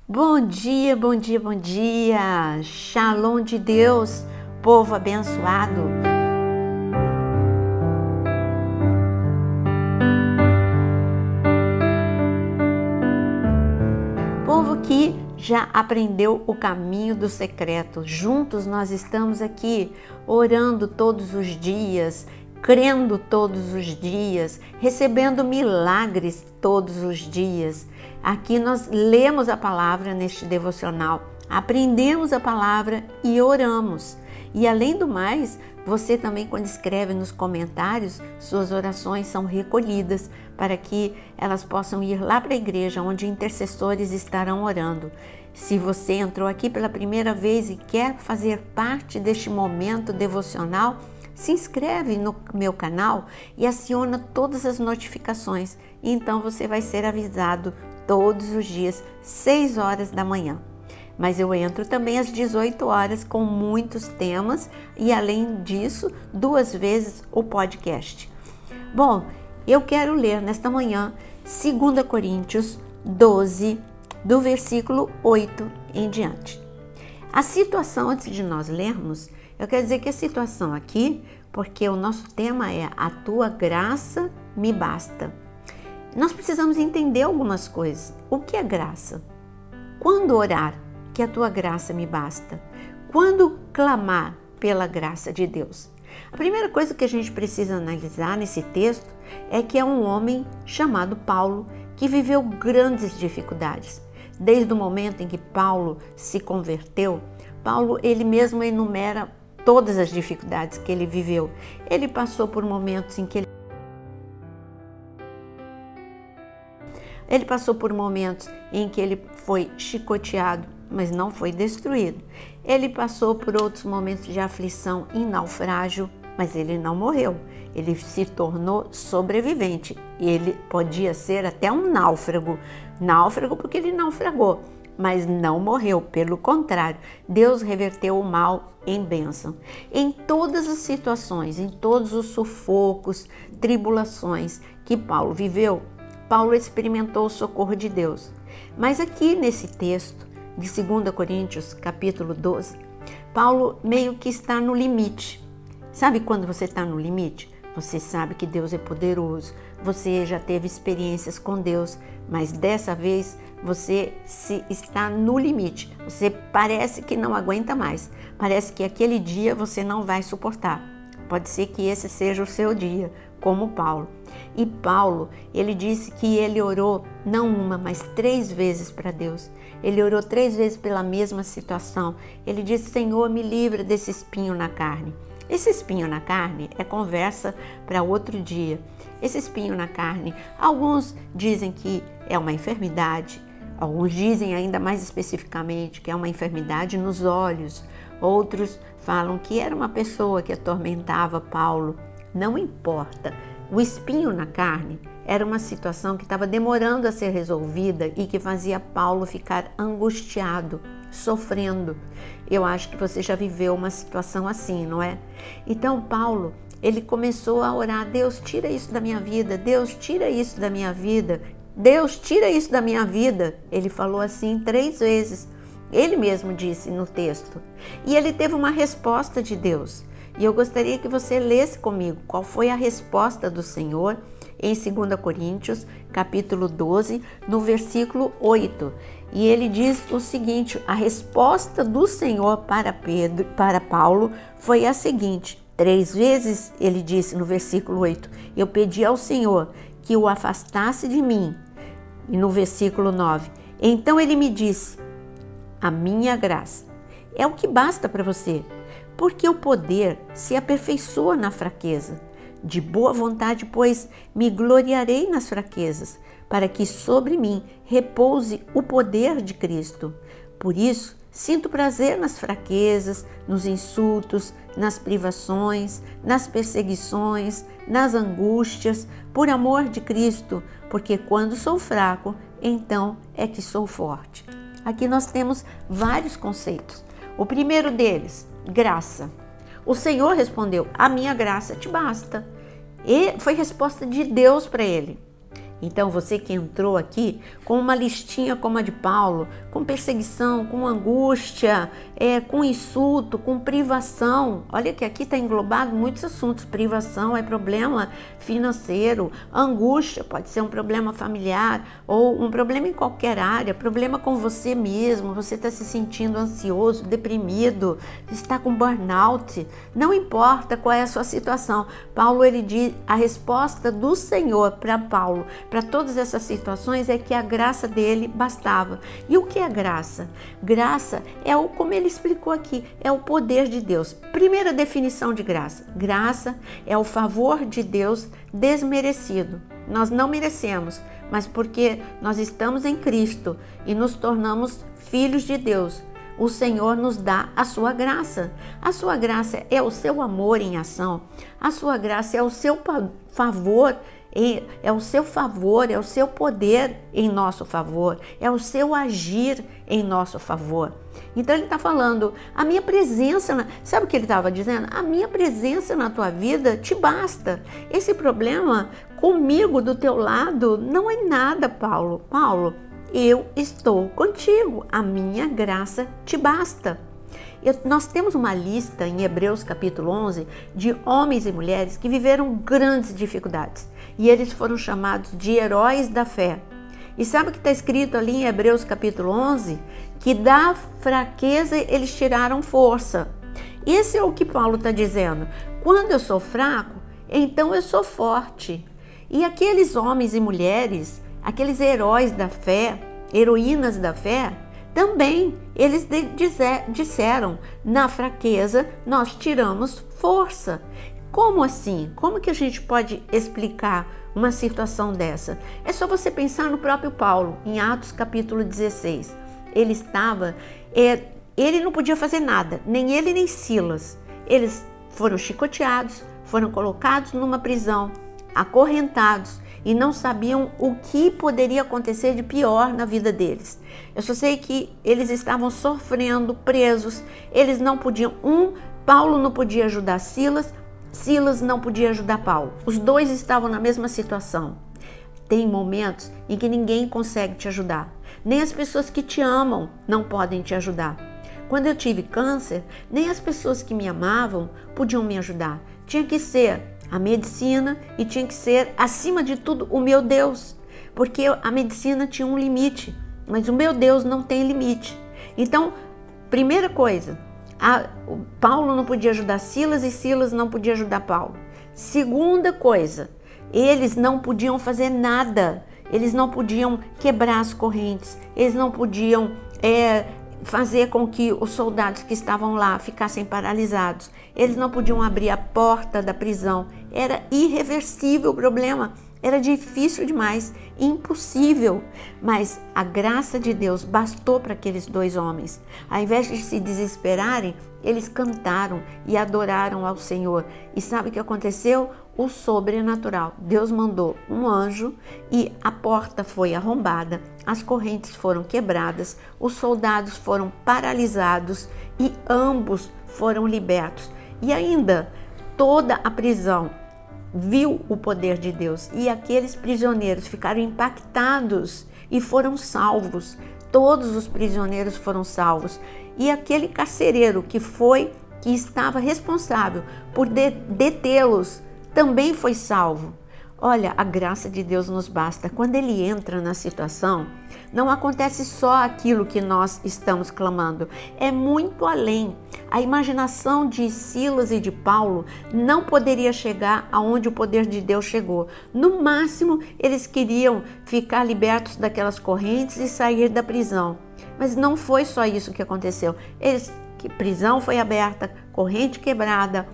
Bom dia, bom dia, bom dia! Shalom de Deus, povo abençoado! Povo que já aprendeu o caminho do secreto. Juntos nós estamos aqui orando todos os dias, crendo todos os dias, recebendo milagres todos os dias. Aqui nós lemos a palavra neste devocional, aprendemos a palavra e oramos. E além do mais, você também, quando escreve nos comentários, suas orações são recolhidas para que elas possam ir lá para a igreja onde intercessores estarão orando. Se você entrou aqui pela primeira vez e quer fazer parte deste momento devocional, se inscreve no meu canal e aciona todas as notificações. E então você vai ser avisado todos os dias, 6 horas da manhã. Mas eu entro também às 18 horas com muitos temas e, além disso, 2 vezes o podcast. Bom, eu quero ler nesta manhã 2 Coríntios 12, do versículo 8 em diante. A situação, antes de nós lermos, eu quero dizer que a situação aqui, porque o nosso tema é A Tua Graça Me Basta. Nós precisamos entender algumas coisas. O que é graça? Quando orar, que a tua graça me basta? Quando clamar pela graça de Deus? A primeira coisa que a gente precisa analisar nesse texto é que é um homem chamado Paulo que viveu grandes dificuldades. Desde o momento em que Paulo se converteu, Paulo ele mesmo enumera todas as dificuldades que ele viveu. Ele passou por momentos em que ele foi chicoteado, mas não foi destruído. Ele passou por outros momentos de aflição em naufrágio, mas ele não morreu. Ele se tornou sobrevivente. Ele podia ser até um náufrago porque ele naufragou, mas não morreu. Pelo contrário, Deus reverteu o mal em bênção. Em todas as situações, em todos os sufocos, tribulações que Paulo viveu, Paulo experimentou o socorro de Deus. Mas aqui nesse texto de 2 Coríntios, capítulo 12, Paulo meio que está no limite. Sabe quando você está no limite? Você sabe que Deus é poderoso, você já teve experiências com Deus, mas dessa vez você está no limite. Você parece que não aguenta mais, parece que aquele dia você não vai suportar. Pode ser que esse seja o seu dia, como Paulo. E Paulo, ele disse que ele orou não uma, mas 3 vezes para Deus. Ele orou 3 vezes pela mesma situação. Ele disse: Senhor, me livra desse espinho na carne. Esse espinho na carne é conversa para outro dia. Esse espinho na carne, alguns dizem que é uma enfermidade, alguns dizem ainda mais especificamente que é uma enfermidade nos olhos, outros falam que era uma pessoa que atormentava Paulo. Não importa, o espinho na carne era uma situação que estava demorando a ser resolvida e que fazia Paulo ficar angustiado, sofrendo. Eu acho que você já viveu uma situação assim, não é? Então Paulo, ele começou a orar: Deus, tira isso da minha vida, Deus, tira isso da minha vida, Deus, tira isso da minha vida. Ele falou assim 3 vezes. Ele mesmo disse no texto. E ele teve uma resposta de Deus. E eu gostaria que você lesse comigo qual foi a resposta do Senhor em 2 Coríntios, capítulo 12, no versículo 8. E ele diz o seguinte: a resposta do Senhor para Paulo foi a seguinte: 3 vezes ele disse no versículo 8, eu pedi ao Senhor que o afastasse de mim. E no versículo 9, então ele me disse: a minha graça é o que basta para você, porque o poder se aperfeiçoa na fraqueza. De boa vontade, pois, me gloriarei nas fraquezas, para que sobre mim repouse o poder de Cristo. Por isso, sinto prazer nas fraquezas, nos insultos, nas privações, nas perseguições, nas angústias, por amor de Cristo, porque quando sou fraco, então é que sou forte. Aqui nós temos vários conceitos. O primeiro deles, graça. O Senhor respondeu: a minha graça te basta. E foi resposta de Deus para ele. Então você que entrou aqui com uma listinha como a de Paulo, com perseguição, com angústia, com insulto, com privação. Olha que aqui está englobado muitos assuntos. Privação é problema financeiro, angústia pode ser um problema familiar ou um problema em qualquer área, problema com você mesmo, você está se sentindo ansioso, deprimido, está com burnout, não importa qual é a sua situação. Paulo, ele diz, a resposta do Senhor para Paulo, para todas essas situações, é que a graça dele bastava. E o que é graça? Graça é como ele explicou aqui, é o poder de Deus. Primeira definição de graça. Graça é o favor de Deus desmerecido. Nós não merecemos, mas porque nós estamos em Cristo e nos tornamos filhos de Deus, o Senhor nos dá a sua graça. A sua graça é o seu amor em ação. A sua graça é o seu favor, é o seu favor, é o seu poder em nosso favor, é o seu agir em nosso favor. Então ele está falando, a minha presença, sabe o que ele estava dizendo? A minha presença na tua vida te basta. Esse problema comigo do teu lado não é nada, Paulo. Paulo, eu estou contigo, a minha graça te basta. Nós temos uma lista em Hebreus capítulo 11 de homens e mulheres que viveram grandes dificuldades e eles foram chamados de heróis da fé. E sabe o que está escrito ali em Hebreus capítulo 11? Que da fraqueza eles tiraram força. Esse é o que Paulo está dizendo. Quando eu sou fraco, então eu sou forte. E aqueles homens e mulheres, aqueles heróis da fé, heroínas da fé, também eles disseram, na fraqueza nós tiramos força. Como assim? Como que a gente pode explicar uma situação dessa? É só você pensar no próprio Paulo, em Atos capítulo 16. Ele estava, ele não podia fazer nada, nem ele nem Silas. Eles foram chicoteados, foram colocados numa prisão, acorrentados, e não sabiam o que poderia acontecer de pior na vida deles. Eu só sei que eles estavam sofrendo, presos, eles não podiam, Paulo não podia ajudar Silas, Silas não podia ajudar Paulo. Os dois estavam na mesma situação. Tem momentos em que ninguém consegue te ajudar, nem as pessoas que te amam não podem te ajudar. Quando eu tive câncer, nem as pessoas que me amavam podiam me ajudar. Tinha que ser a medicina e tinha que ser, acima de tudo, o meu Deus, porque a medicina tinha um limite, mas o meu Deus não tem limite. Então, primeira coisa, Paulo não podia ajudar Silas e Silas não podia ajudar Paulo. Segunda coisa, eles não podiam fazer nada, eles não podiam quebrar as correntes, eles não podiam fazer com que os soldados que estavam lá ficassem paralisados. Eles não podiam abrir a porta da prisão. Era irreversível o problema. Era difícil demais, impossível. Mas a graça de Deus bastou para aqueles dois homens. Ao invés de se desesperarem, eles cantaram e adoraram ao Senhor. E sabe o que aconteceu? O sobrenatural. Deus mandou um anjo e a porta foi arrombada, as correntes foram quebradas, os soldados foram paralisados e ambos foram libertos. E ainda toda a prisão viu o poder de Deus e aqueles prisioneiros ficaram impactados e foram salvos. Todos os prisioneiros foram salvos. E aquele carcereiro que estava responsável por detê-los também foi salvo. Olha, a graça de Deus nos basta. Quando Ele entra na situação, não acontece só aquilo que nós estamos clamando, é muito além. A imaginação de Silas e de Paulo não poderia chegar aonde o poder de Deus chegou. No máximo, eles queriam ficar libertos daquelas correntes e sair da prisão. Mas não foi só isso que aconteceu. Prisão foi aberta, corrente quebrada,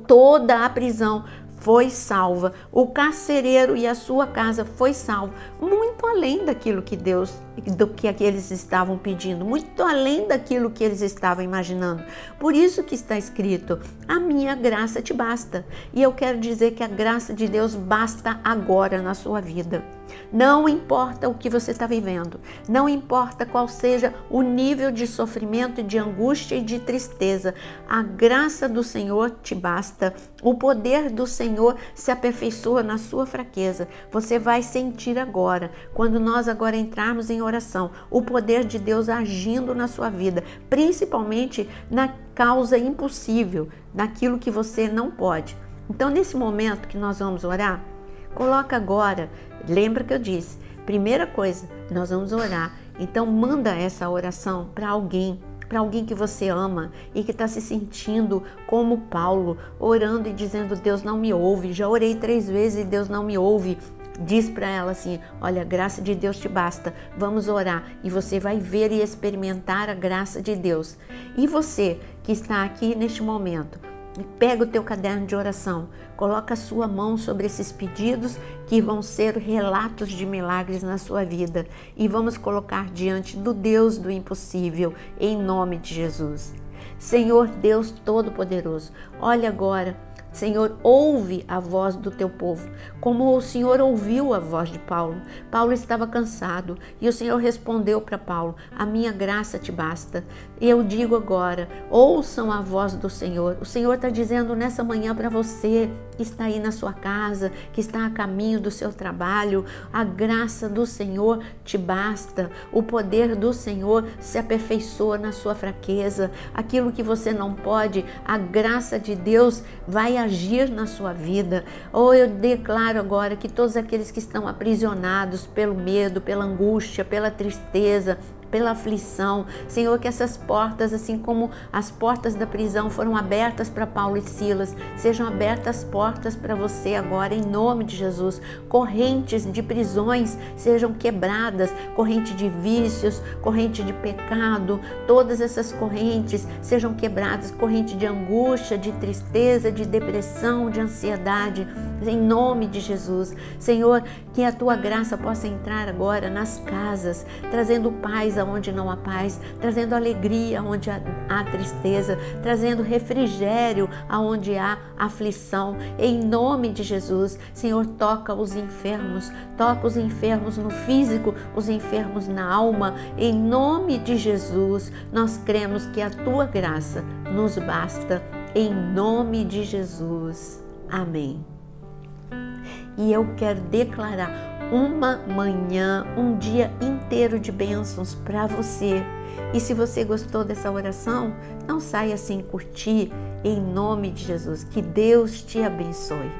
toda a prisão foi salva, o carcereiro e a sua casa foi salvo, muito além daquilo que Deus do que eles estavam pedindo, muito além daquilo que eles estavam imaginando. Por isso que está escrito: a minha graça te basta. E eu quero dizer que a graça de Deus basta agora na sua vida. Não importa o que você está vivendo, não importa qual seja o nível de sofrimento, de angústia e de tristeza, a graça do Senhor te basta. O poder do Senhor se aperfeiçoa na sua fraqueza. Você vai sentir agora, quando nós agora entrarmos em oração, o poder de Deus agindo na sua vida, principalmente na causa impossível, naquilo que você não pode. Então, nesse momento que nós vamos orar, coloca agora, lembra que eu disse, primeira coisa, nós vamos orar. Então manda essa oração para alguém que você ama e que está se sentindo como Paulo, orando e dizendo: Deus não me ouve, já orei 3 vezes e Deus não me ouve. Diz para ela assim: olha, a graça de Deus te basta, vamos orar, e você vai ver e experimentar a graça de Deus. E você que está aqui neste momento, pega o teu caderno de oração, coloca a sua mão sobre esses pedidos que vão ser relatos de milagres na sua vida, e vamos colocar diante do Deus do impossível, em nome de Jesus. Senhor Deus Todo-Poderoso, olha agora, Senhor, ouve a voz do teu povo, como o Senhor ouviu a voz de Paulo. Paulo estava cansado e o Senhor respondeu para Paulo: a minha graça te basta. E eu digo agora, ouçam a voz do Senhor. O Senhor está dizendo nessa manhã para você que está aí na sua casa, que está a caminho do seu trabalho: a graça do Senhor te basta. O poder do Senhor se aperfeiçoa na sua fraqueza. Aquilo que você não pode, a graça de Deus vai agir na sua vida. Ou eu declaro agora que todos aqueles que estão aprisionados pelo medo, pela angústia, pela tristeza, pela aflição, Senhor, que essas portas, assim como as portas da prisão foram abertas para Paulo e Silas, sejam abertas portas para você agora, em nome de Jesus. Correntes de prisões sejam quebradas, corrente de vícios, corrente de pecado, todas essas correntes sejam quebradas, corrente de angústia, de tristeza, de depressão, de ansiedade, em nome de Jesus. Senhor, que a tua graça possa entrar agora nas casas, trazendo paz aonde não há paz, trazendo alegria aonde há tristeza, trazendo refrigério aonde há aflição, em nome de Jesus. Senhor, toca os enfermos no físico, os enfermos na alma, em nome de Jesus. Nós cremos que a tua graça nos basta, em nome de Jesus. Amém. E eu quero declarar uma manhã, um dia inteiro de bênçãos para você. E se você gostou dessa oração, não saia sem curtir, em nome de Jesus. Que Deus te abençoe.